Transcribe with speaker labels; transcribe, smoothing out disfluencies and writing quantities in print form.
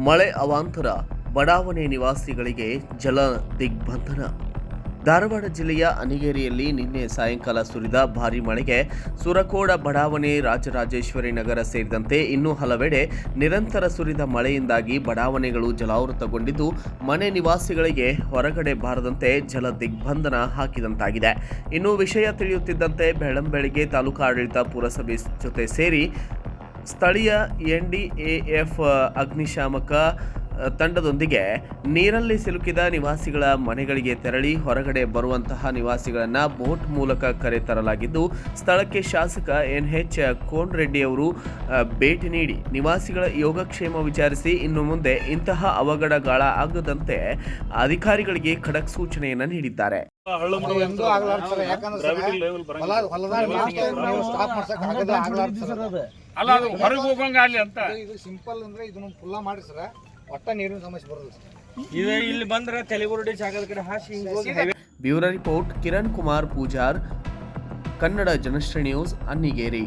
Speaker 1: ಮಳೆ ಅವಾಂತರ ಬಡಾವಣೆ ನಿವಾಸಿಗಳಿಗೆ ಜಲ ದಿಗ್ಬಂಧನ. ಧಾರವಾಡ ಜಿಲ್ಲೆಯ ಅನಿಗೇರಿಯಲ್ಲಿ ನಿನ್ನೆ ಸಾಯಂಕಾಲ ಸುರಿದ ಭಾರೀ ಮಳೆಗೆ ಸುರಕೋಡ ಬಡಾವಣೆ, ರಾಜರಾಜೇಶ್ವರಿ ನಗರ ಸೇರಿದಂತೆ ಇನ್ನೂ ಹಲವೆಡೆ ನಿರಂತರ ಸುರಿದ ಮಳೆಯಿಂದಾಗಿ ಬಡಾವಣೆಗಳು ಜಲಾವೃತಗೊಂಡಿದ್ದು ಮನೆ ನಿವಾಸಿಗಳಿಗೆ ಹೊರಗಡೆ ಬಾರದಂತೆ ಜಲ ದಿಗ್ಬಂಧನ ಹಾಕಿದಂತಾಗಿದೆ. ಇನ್ನು ವಿಷಯ ತಿಳಿಯುತ್ತಿದ್ದಂತೆ ಬೆಳ್ಳಂಬೆಳಗ್ಗೆ ತಾಲೂಕು ಆಡಳಿತ, ಪುರಸಭೆ ಜೊತೆ ಸೇರಿ ಸ್ಥಳೀಯ NDAF ಅಗ್ನಿಶಾಮಕ ತಂಡದೊಂದಿಗೆ ನೀರಲ್ಲಿ ಸಿಲುಕಿದ ನಿವಾಸಿಗಳ ಮನೆಗಳಿಗೆ ತೆರಳಿ ಹೊರಗಡೆ ಬರುವಂತಹ ನಿವಾಸಿಗಳನ್ನು ಬೋಟ್ ಮೂಲಕ ಕರೆತರಲಾಗಿದ್ದು, ಸ್ಥಳಕ್ಕೆ ಶಾಸಕ NH ಕೋನರೆಡ್ಡಿ ಅವರು ಭೇಟಿ ನೀಡಿ ನಿವಾಸಿಗಳ ಯೋಗಕ್ಷೇಮ ವಿಚಾರಿಸಿ ಇನ್ನು ಮುಂದೆ ಇಂತಹ ಅವಘಡಗಳ ಆಗದಂತೆ ಅಧಿಕಾರಿಗಳಿಗೆ ಖಡಕ್ ಸೂಚನೆಯನ್ನು ನೀಡಿದ್ದಾರೆ.
Speaker 2: ಇಲ್ಲಿ ಬಂದ್ರೆ ತಲೆಗುರುಡಿ ಜಾಗದ ಕಡೆ ಹಾಸಿ
Speaker 1: bureau report Kiran Kumar Pujar, Kannada Janashree news, Annigeri.